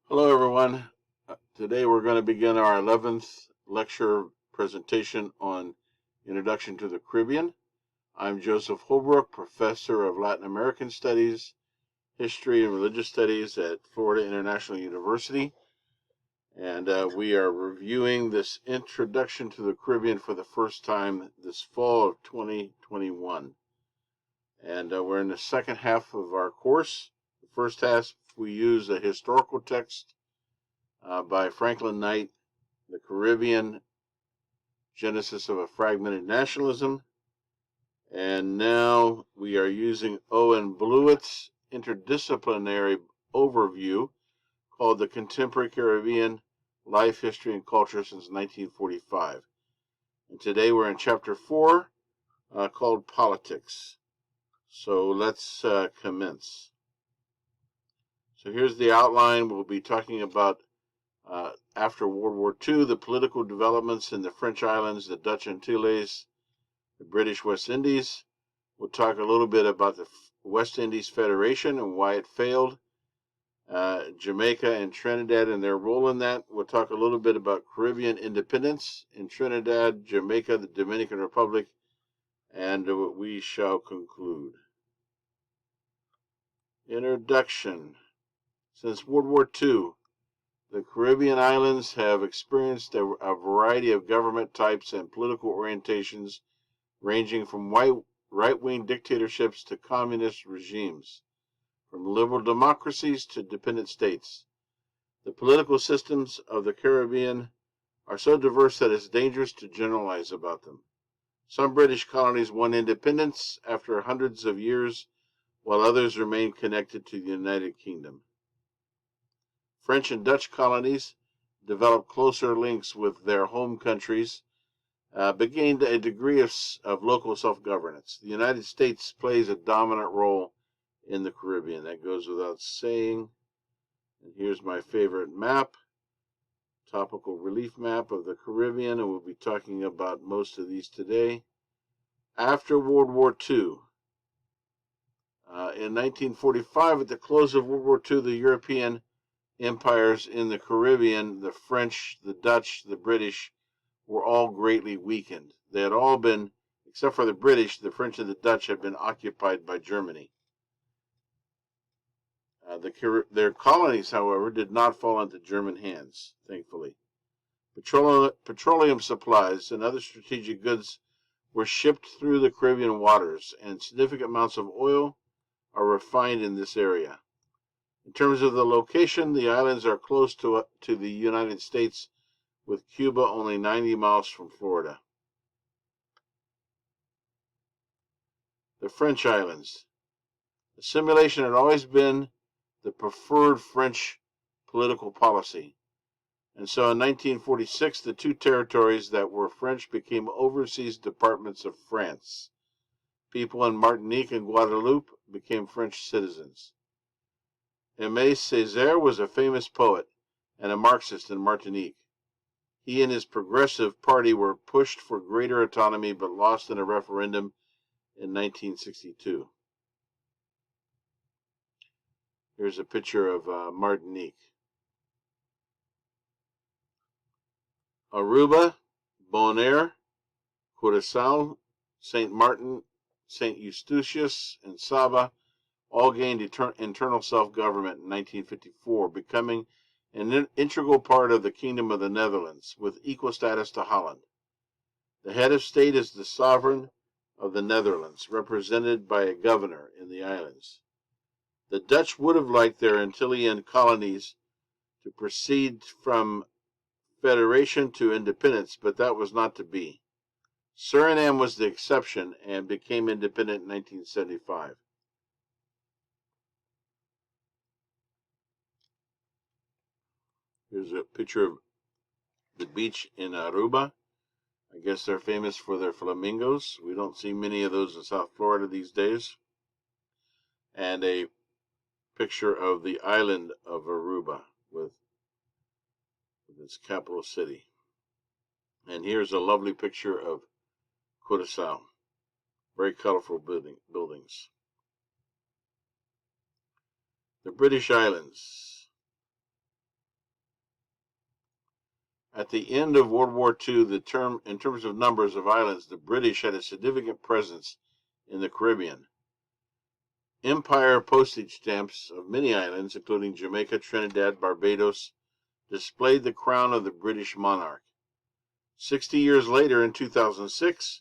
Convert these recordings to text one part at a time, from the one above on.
Hello, everyone. Today we're going to begin our 11th lecture presentation on Introduction to the Caribbean. I'm Joseph Holbrook, Professor of Latin American Studies, History, and Religious Studies at Florida International University. And we are reviewing this Introduction to the Caribbean for the first time this fall of 2021. And we're in the second half of our course. The first half, we use a historical text by Franklin Knight, The Caribbean, Genesis of a Fragmented Nationalism. And now we are using Owen Blewett's interdisciplinary overview called The Contemporary Caribbean, Life, History, and Culture since 1945. And today we're in Chapter 4 called Politics. So let's commence. So here's the outline. We'll be talking about after World War II, the political developments in the French islands, the Dutch Antilles, the British West Indies. We'll talk a little bit about the West Indies Federation and why it failed, Jamaica and Trinidad and their role in that. We'll talk a little bit about Caribbean independence in Trinidad, Jamaica, the Dominican Republic, and we shall conclude. Introduction. Since World War II, the Caribbean islands have experienced a variety of government types and political orientations, ranging from right-wing dictatorships to communist regimes, from liberal democracies to dependent states. The political systems of the Caribbean are so diverse that it's dangerous to generalize about them. Some British colonies won independence after hundreds of years, while others remain connected to the United Kingdom. French and Dutch colonies developed closer links with their home countries, but gained a degree of local self-governance. The United States plays a dominant role in the Caribbean. That goes without saying. And here's my favorite map, topical relief map of the Caribbean, and we'll be talking about most of these today. After World War II, in 1945, at the close of World War II, the European empires in the Caribbean, the French, the Dutch, the British, were all greatly weakened. They had all been, except for the British, the French and the Dutch had been occupied by Germany. Their colonies, however, did not fall into German hands, thankfully. Petroleum supplies and other strategic goods were shipped through the Caribbean waters, and significant amounts of oil are refined in this area. In terms of the location, the islands are close to the United States, with Cuba only 90 miles from Florida. The French islands. Assimilation had always been the preferred French political policy. And so in 1946, the two territories that were French became overseas departments of France. People in Martinique and Guadeloupe became French citizens. Aimé Césaire was a famous poet and a Marxist in Martinique. He and his Progressive Party were pushed for greater autonomy but lost in a referendum in 1962. Here's a picture of Martinique. Aruba, Bonaire, Curaçao, St. Martin, St. Eustatius, and Saba all gained internal self-government in 1954, becoming an integral part of the Kingdom of the Netherlands, with equal status to Holland. The head of state is the sovereign of the Netherlands, represented by a governor in the islands. The Dutch would have liked their Antillean colonies to proceed from federation to independence, but that was not to be. Suriname was the exception and became independent in 1975. Here's a picture of the beach in Aruba. I guess they're famous for their flamingos. We don't see many of those in South Florida these days. And a picture of the island of Aruba with its capital city. And here's a lovely picture of Curaçao. Very colorful buildings. The British Islands. At the end of World War II, in terms of numbers of islands, the British had a significant presence in the Caribbean. Empire postage stamps of many islands, including Jamaica, Trinidad, Barbados, displayed the crown of the British monarch. 60 years later, in 2006,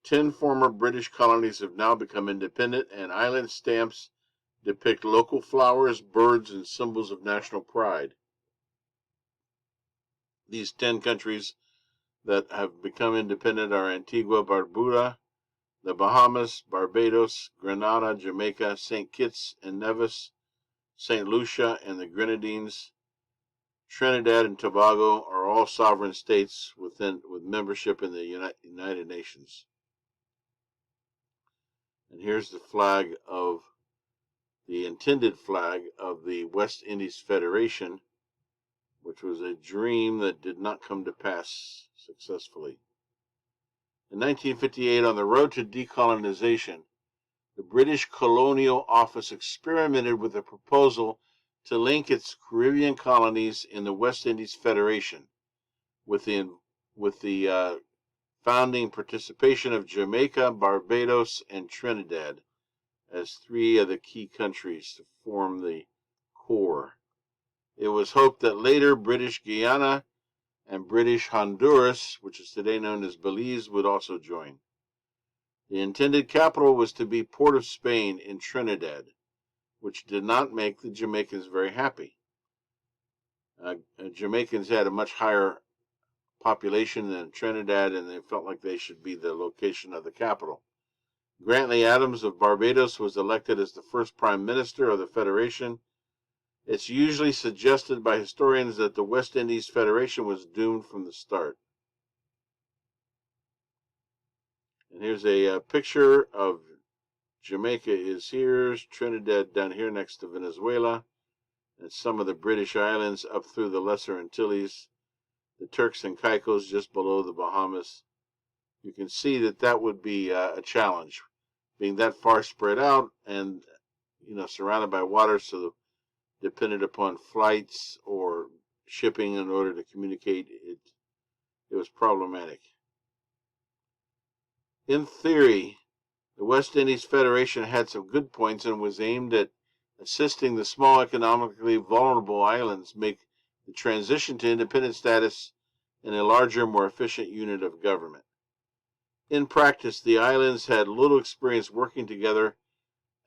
10 former British colonies have now become independent, and island stamps depict local flowers, birds, and symbols of national pride. These 10 countries that have become independent are Antigua, Barbuda, the Bahamas, Barbados, Grenada, Jamaica, St. Kitts and Nevis, St. Lucia, and the Grenadines. Trinidad and Tobago are all sovereign states with membership in the United Nations. And here's the intended flag of the West Indies Federation, which was a dream that did not come to pass successfully. In 1958, on the road to decolonization, the British Colonial Office experimented with a proposal to link its Caribbean colonies in the West Indies Federation with the founding participation of Jamaica, Barbados, and Trinidad as 3 of the key countries to form the core. It was hoped that later British Guyana and British Honduras, which is today known as Belize, would also join. The intended capital was to be Port of Spain in Trinidad, which did not make the Jamaicans very happy. Jamaicans had a much higher population than Trinidad, and they felt like they should be the location of the capital. Grantley Adams of Barbados was elected as the first Prime Minister of the Federation. It's usually suggested by historians that the West Indies Federation was doomed from the start. And here's a picture of Jamaica is here, Trinidad down here next to Venezuela, and some of the British islands up through the Lesser Antilles, the Turks and Caicos just below the Bahamas. You can see that would be a challenge, being that far spread out and surrounded by water, so dependent upon flights or shipping in order to communicate. It was problematic. In theory, the West Indies Federation had some good points and was aimed at assisting the small, economically vulnerable islands make the transition to independent status in a larger, more efficient unit of government. In practice, the islands had little experience working together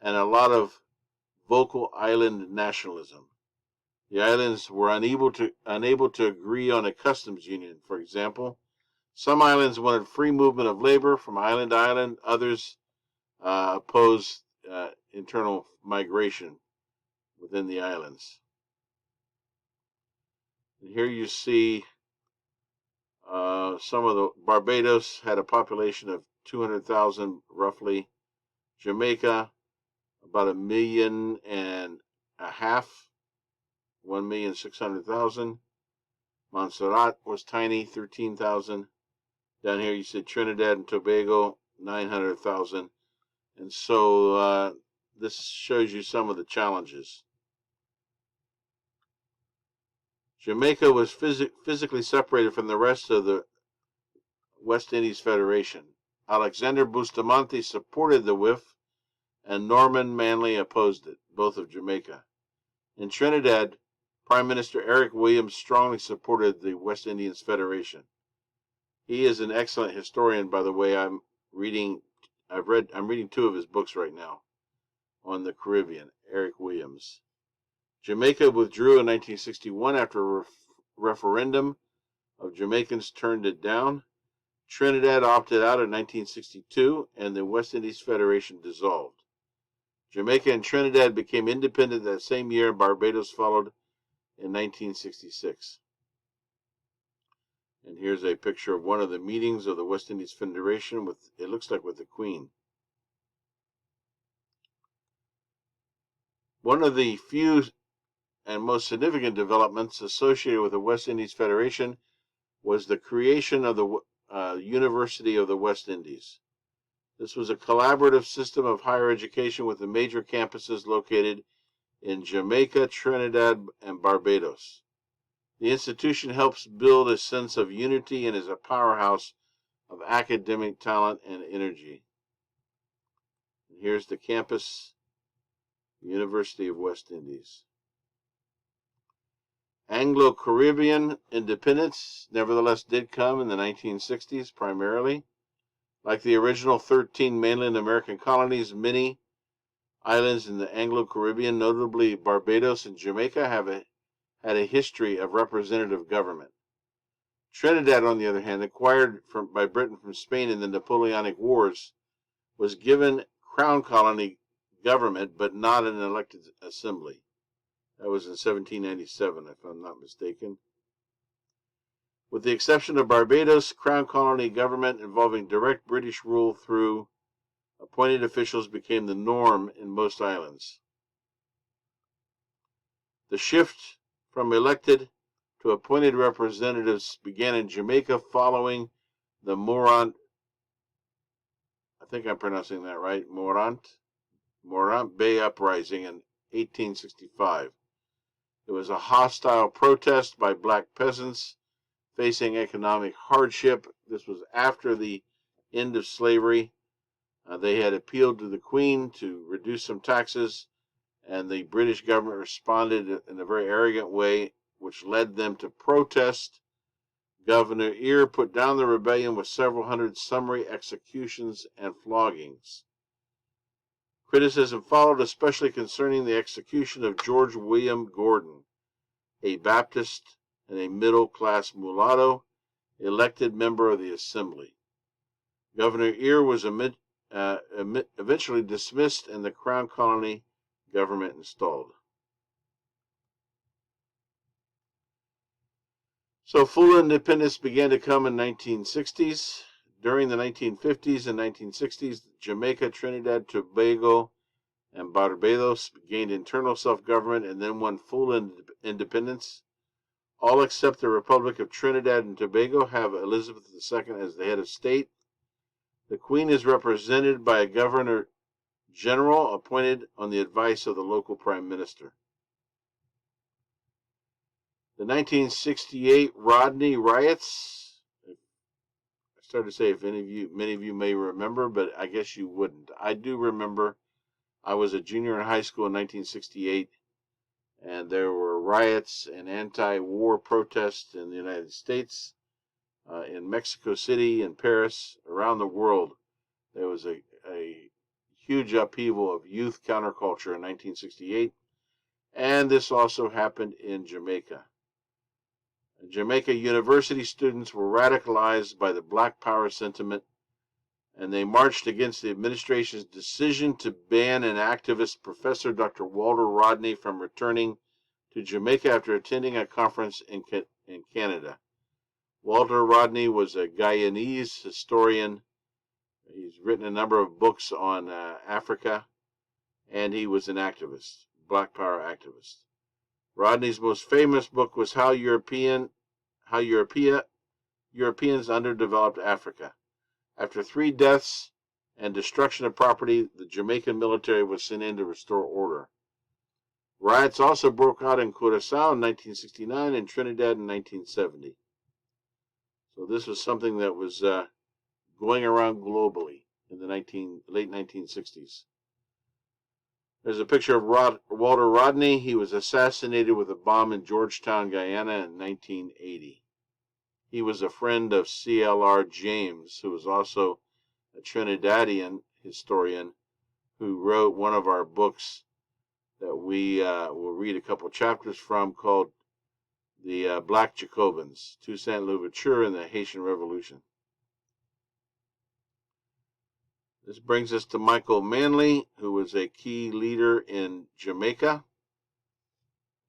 and a lot of vocal island nationalism. The islands were unable to agree on a customs union, for example. Some islands wanted free movement of labor from island to island. Others opposed internal migration within the islands. And here you see some of the Barbados had a population of 200,000 roughly. Jamaica about 1.5 million, 1,600,000. Montserrat was tiny, 13,000. Down here you see Trinidad and Tobago, 900,000. And so this shows you some of the challenges. Jamaica was physically separated from the rest of the West Indies Federation. Alexander Bustamante supported the WIF, and Norman Manley opposed it, both of Jamaica. In Trinidad, Prime Minister Eric Williams strongly supported the West Indies Federation. He is an excellent historian, by the way. I'm reading 2 of his books right now on the Caribbean, Eric Williams. Jamaica withdrew in 1961 after a referendum of Jamaicans turned it down. Trinidad opted out in 1962, and the West Indies Federation dissolved. Jamaica and Trinidad became independent that same year, and Barbados followed in 1966. And here's a picture of one of the meetings of the West Indies Federation it looks like with the Queen. One of the few and most significant developments associated with the West Indies Federation was the creation of the University of the West Indies. This was a collaborative system of higher education with the major campuses located in Jamaica, Trinidad, and Barbados. The institution helps build a sense of unity and is a powerhouse of academic talent and energy. And here's the campus, University of West Indies. Anglo-Caribbean independence nevertheless did come in the 1960s primarily. Like the original 13 mainland American colonies, many islands in the Anglo-Caribbean, notably Barbados and Jamaica, had a history of representative government. Trinidad, on the other hand, acquired by Britain from Spain in the Napoleonic Wars, was given crown colony government but not an elected assembly. That was in 1797, if I'm not mistaken. With the exception of Barbados, crown colony government involving direct British rule through appointed officials became the norm in most islands. The shift from elected to appointed representatives began in Jamaica following the Morant, I think I'm pronouncing that right, Morant Bay Uprising in 1865. It was a hostile protest by black peasants facing economic hardship. This was after the end of slavery. They had appealed to the Queen to reduce some taxes, and the British government responded in a very arrogant way, which led them to protest. Governor Eyre put down the rebellion with several hundred summary executions and floggings. Criticism followed, especially concerning the execution of George William Gordon, a Baptist and a middle-class mulatto, elected member of the Assembly. Governor Eyre was eventually dismissed and the Crown Colony government installed. So full independence began to come in the 1960s. During the 1950s and 1960s, Jamaica, Trinidad, Tobago, and Barbados gained internal self-government and then won full independence. All except the Republic of Trinidad and Tobago have Elizabeth II as the head of state. The Queen is represented by a Governor General appointed on the advice of the local Prime Minister. The 1968 Rodney Riots. I started to say if many of you may remember, but I guess you wouldn't. I do remember. I was a junior in high school in 1968, and there were riots and anti-war protests in the United States, in Mexico City, in Paris, around the world. There was a huge upheaval of youth counterculture in 1968, and this also happened in Jamaica. Jamaica University students were radicalized by the Black Power sentiment, and they marched against the administration's decision to ban an activist, Professor Dr. Walter Rodney, from returning to Jamaica after attending a conference in Canada. Walter Rodney was a Guyanese historian. He's written a number of books on Africa, and he was an activist, Black Power activist. Rodney's most famous book was How Europeans Underdeveloped Africa. After 3 deaths and destruction of property, the Jamaican military was sent in to restore order. Riots also broke out in Curaçao in 1969 and Trinidad in 1970. So this was something that was going around globally in the late 1960s. There's a picture of Walter Rodney. He was assassinated with a bomb in Georgetown, Guyana in 1980. He was a friend of C.L.R. James, who was also a Trinidadian historian who wrote one of our books that we will read a couple chapters from, called The Black Jacobins, Toussaint Louverture and the Haitian Revolution. This brings us to Michael Manley, who was a key leader in Jamaica.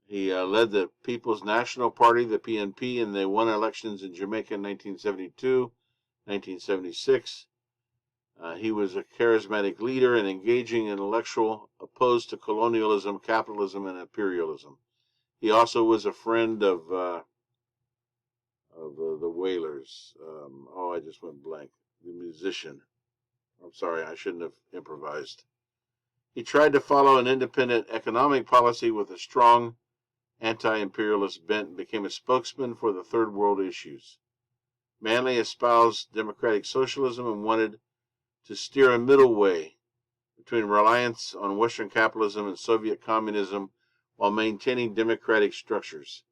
He led the People's National Party, the PNP, and they won elections in Jamaica in 1972, 1976. He was a charismatic leader and engaging intellectual, opposed to colonialism, capitalism, and imperialism. He also was a friend of the Wailers. I just went blank. The musician. I'm sorry, I shouldn't have improvised. He tried to follow an independent economic policy with a strong anti-imperialist bent and became a spokesman for the Third World issues. Manley espoused democratic socialism and wanted to steer a middle way between reliance on Western capitalism and Soviet communism while maintaining democratic structures.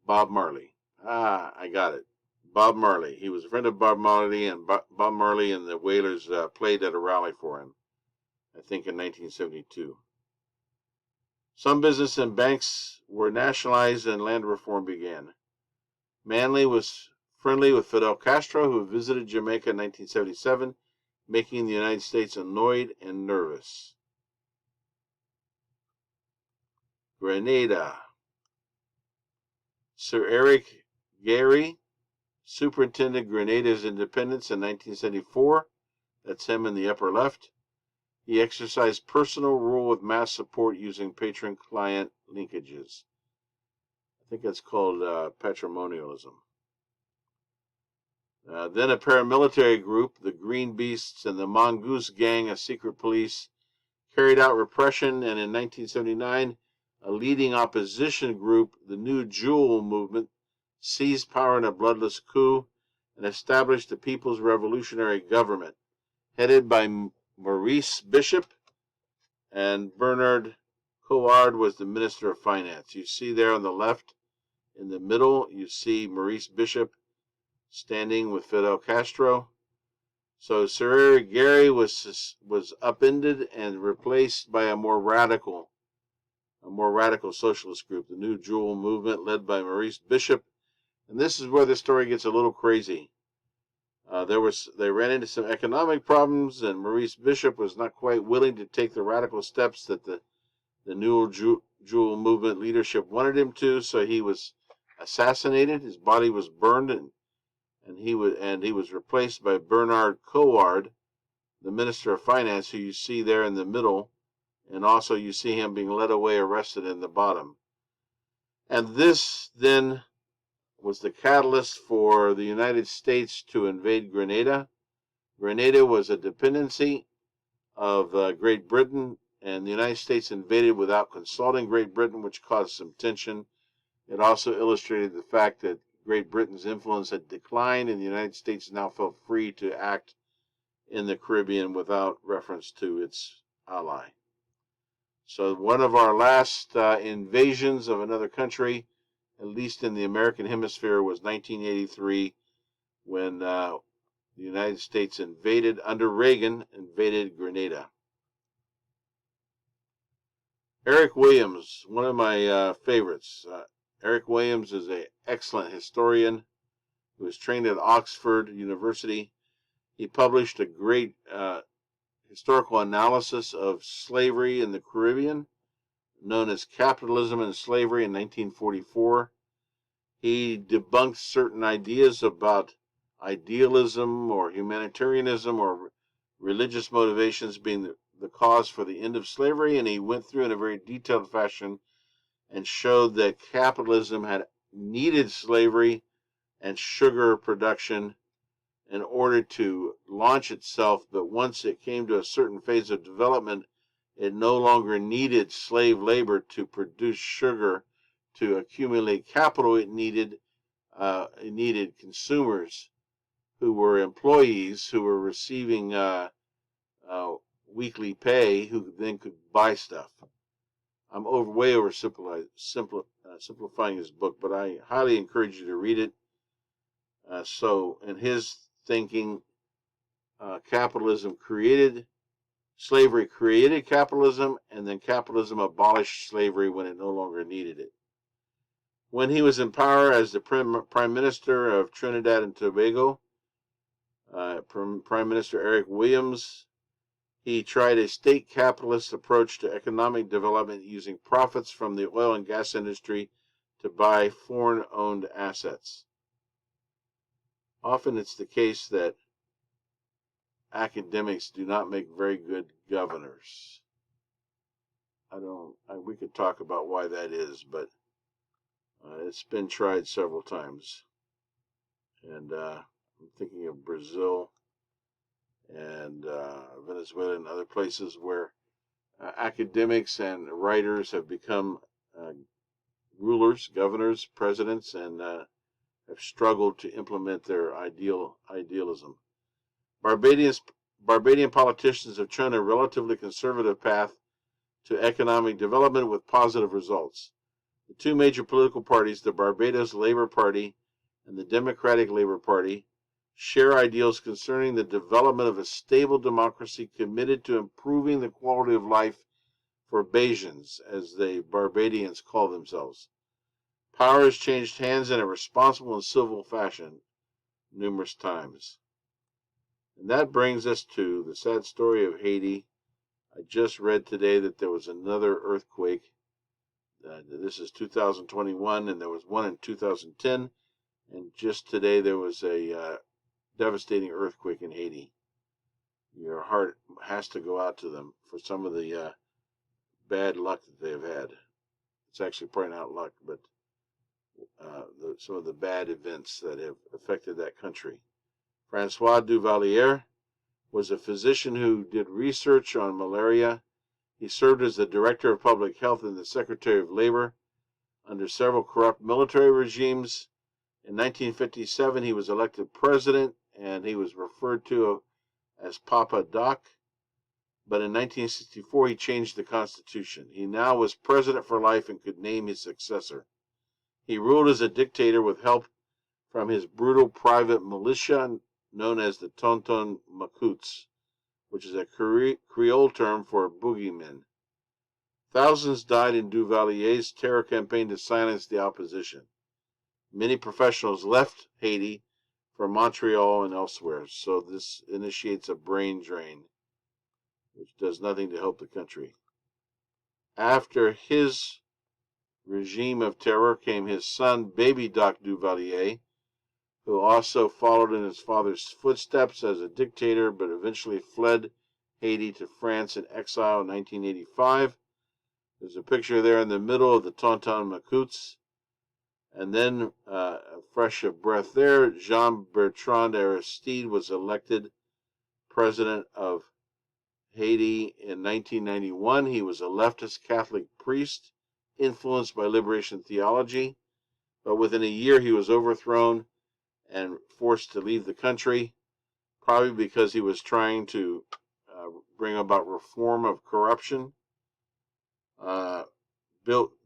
Bob Marley. I got it. Bob Marley. He was a friend of Bob Marley, and Bob Marley and the Wailers played at a rally for him, I think in 1972. Some business and banks were nationalized and land reform began. Manley was friendly with Fidel Castro, who visited Jamaica in 1977, making the United States annoyed and nervous. Grenada. Sir Eric Gairy superintended Grenada's independence in 1974. That's him in the upper left. He exercised personal rule with mass support using patron-client linkages. I think that's called patrimonialism. Then a paramilitary group, the Green Beasts and the Mongoose Gang, a secret police, carried out repression, and in 1979, a leading opposition group, the New Jewel Movement, seized power in a bloodless coup and established the People's Revolutionary Government, headed by Maurice Bishop, and Bernard Couillard was the Minister of Finance. You see there on the left, in the middle, you see Maurice Bishop standing with Fidel Castro. So Sir Eric Gairy was upended and replaced by a more radical socialist group, the New Jewel Movement, led by Maurice Bishop. And this is where the story gets a little crazy. They ran into some economic problems, and Maurice Bishop was not quite willing to take the radical steps that the New Jewel Movement leadership wanted him to. So he was assassinated. His body was burned, and he was replaced by Bernard Couillard, the Minister of Finance, who you see there in the middle, and also you see him being led away, arrested in the bottom. And this then was the catalyst for the United States to invade Grenada. Grenada was a dependency of Great Britain, and the United States invaded without consulting Great Britain, which caused some tension. It also illustrated the fact that Great Britain's influence had declined, and the United States now felt free to act in the Caribbean without reference to its ally. So one of our last invasions of another country, at least in the American hemisphere, was 1983, when the United States under Reagan, invaded Grenada. Eric Williams, one of my favorites. Eric Williams is an excellent historian who was trained at Oxford University. He published a great historical analysis of slavery in the Caribbean, known as Capitalism and Slavery, in 1944. He debunked certain ideas about idealism or humanitarianism or religious motivations being the cause for the end of slavery, and he went through in a very detailed fashion and showed that capitalism had needed slavery and sugar production in order to launch itself, but once it came to a certain phase of development, it no longer needed slave labor to produce sugar to accumulate capital. It needed consumers who were employees who were receiving weekly pay, who then could buy stuff. I'm way oversimplifying his book, but I highly encourage you to read it. So in his thinking, slavery created capitalism, and then capitalism abolished slavery when it no longer needed it. When he was in power as the Prime Minister of Trinidad and Tobago, Prime Minister Eric Williams, he tried a state capitalist approach to economic development using profits from the oil and gas industry to buy foreign-owned assets. Often it's the case that academics do not make very good governors. We could talk about why that is, but it's been tried several times. And I'm thinking of Brazil and Venezuela and other places where academics and writers have become rulers, governors, presidents, and have struggled to implement their idealism. Barbadian politicians have shown a relatively conservative path to economic development with positive results. The two major political parties, the Barbados Labour Party and the Democratic Labour Party, share ideals concerning the development of a stable democracy committed to improving the quality of life for Bajans, as the Barbadians call themselves. Power has changed hands in a responsible and civil fashion numerous times. And that brings us to the sad story of Haiti. I just read today that there was another earthquake. This is 2021, and there was one in 2010. And just today there was a devastating earthquake in Haiti. Your heart has to go out to them for some of the bad luck that they've had. It's actually probably not luck, but some of the bad events that have affected that country. Francois Duvalier was a physician who did research on malaria. He served as the Director of Public Health and the Secretary of Labor under several corrupt military regimes. In 1957, he was elected president, and he was referred to as Papa Doc. But in 1964, he changed the Constitution. He now was president for life and could name his successor. He ruled as a dictator with help from his brutal private militia known as the Tonton Macoutes, which is a Creole term for boogeymen. Thousands died in Duvalier's terror campaign to silence the opposition. Many professionals left Haiti for Montreal and elsewhere, so this initiates a brain drain, which does nothing to help the country. After his regime of terror came his son, Baby Doc Duvalier, who also followed in his father's footsteps as a dictator, but eventually fled Haiti to France in exile in 1985. There's a picture there in the middle of the Tonton Macoutes. And then, fresh of breath there, Bertrand Aristide was elected president of Haiti in 1991. He was a leftist Catholic priest, influenced by liberation theology, but within a year he was overthrown and forced to leave the country, probably because he was trying to bring about reform of corruption.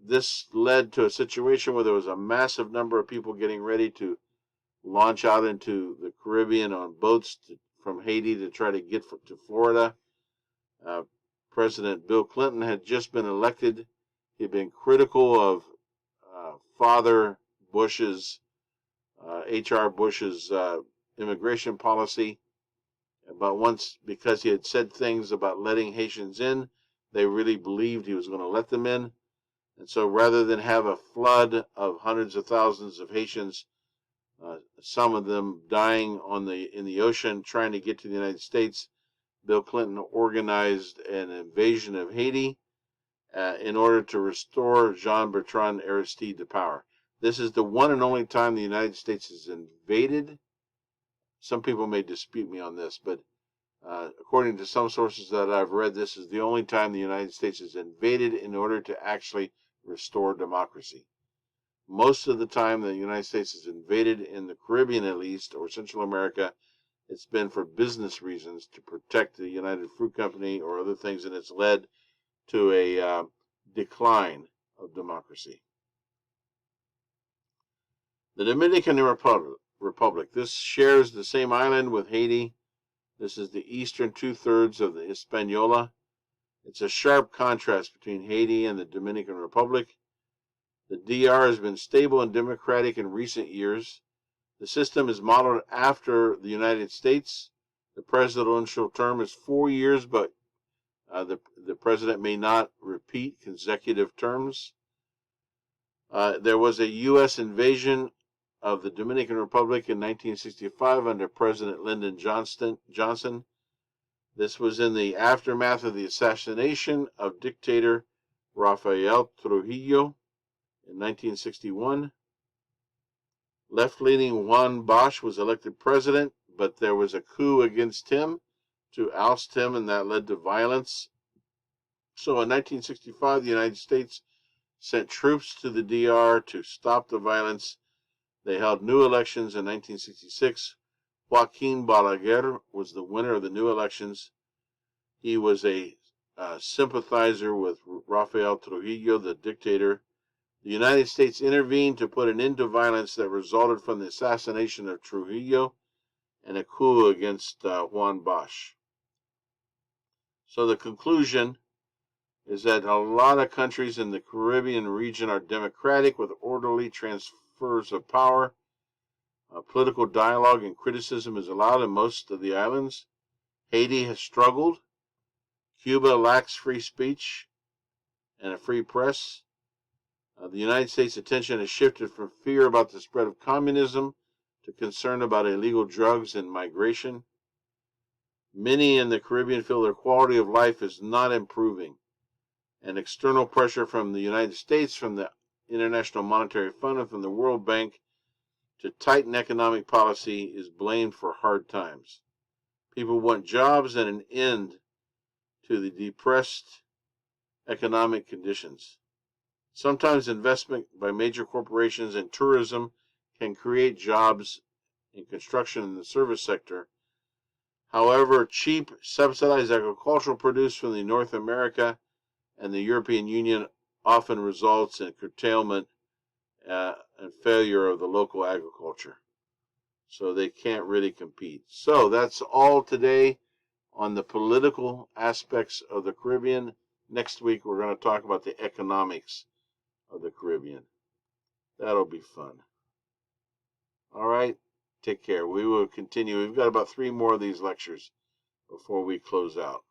This led to a situation where there was a massive number of people getting ready to launch out into the Caribbean on boats from Haiti to try to get to Florida. President Bill Clinton had just been elected. He'd been critical of Father Bush's H.R. Bush's immigration policy, but once, because he had said things about letting Haitians in, they really believed he was going to let them in. And so rather than have a flood of hundreds of thousands of Haitians, some of them dying in the ocean trying to get to the United States, Bill Clinton organized an invasion of Haiti in order to restore Jean-Bertrand Aristide to power. This is the one and only time the United States is invaded. Some people may dispute me on this, but according to some sources that I've read, this is the only time the United States is invaded in order to actually restore democracy. Most of the time the United States is invaded, in the Caribbean at least, or Central America, it's been for business reasons, to protect the United Fruit Company or other things, and it's led to a decline of democracy. The Dominican Republic. This shares the same island with Haiti. This is the eastern two-thirds of the Hispaniola. It's a sharp contrast between Haiti and the Dominican Republic. The DR has been stable and democratic in recent years. The system is modeled after the United States. The presidential term is 4 years, but the president may not repeat consecutive terms. There was a U.S. invasion of the Dominican Republic in 1965 under President Lyndon Johnson. This was in the aftermath of the assassination of dictator Rafael Trujillo in 1961. Left-leaning Juan Bosch was elected president, but there was a coup against him to oust him, and that led to violence. So in 1965, the United States sent troops to the DR to stop the violence. They held new elections in 1966. Joaquin Balaguer was the winner of the new elections. He was a sympathizer with Rafael Trujillo, the dictator. The United States intervened to put an end to violence that resulted from the assassination of Trujillo and a coup against Juan Bosch. So the conclusion is that a lot of countries in the Caribbean region are democratic with orderly transfers of power. Political dialogue and criticism is allowed in most of the islands. Haiti has struggled. Cuba lacks free speech and a free press. The United States' attention has shifted from fear about the spread of communism to concern about illegal drugs and migration. Many in the Caribbean feel their quality of life is not improving, and external pressure from the United States, from the International Monetary Fund, and from the World Bank to tighten economic policy is blamed for hard times. People want jobs and an end to the depressed economic conditions. Sometimes investment by major corporations in tourism can create jobs in construction and the service sector. However, cheap, subsidized agricultural produce from the North America and the European Union often results in curtailment and failure of the local agriculture. So they can't really compete. So that's all today on the political aspects of the Caribbean. Next week, we're going to talk about the economics of the Caribbean. That'll be fun. All right. Take care. We will continue. We've got about 3 more of these lectures before we close out.